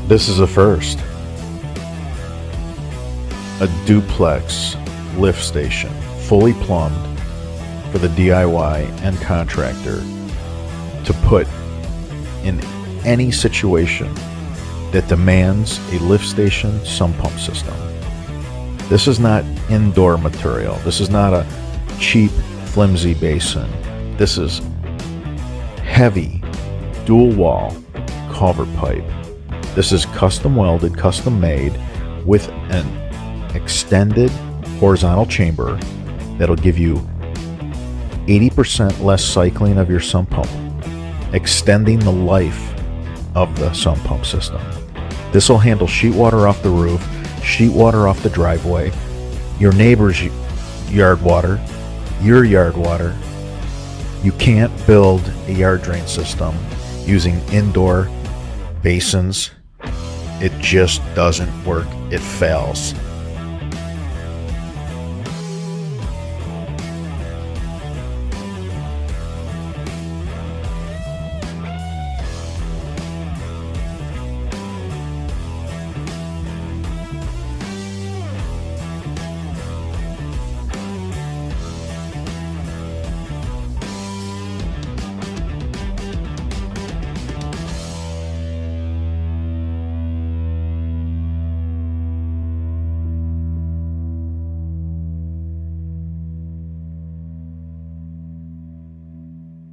This is a first. A duplex lift station, fully plumbed for the DIY and contractor to put in any situation that demands a lift station sump pump system. This is not indoor material. This is not a cheap, flimsy basin. This is heavy, dual wall culvert pipe. This is custom welded, custom made with an extended horizontal chamber that'll give you 80% less cycling of your sump pump, extending the life of the sump pump system. This will handle sheet water off the roof, sheet water off the driveway, your neighbor's yard water, your yard water. You can't build a yard drain system using indoor basins. It just doesn't work. It fails.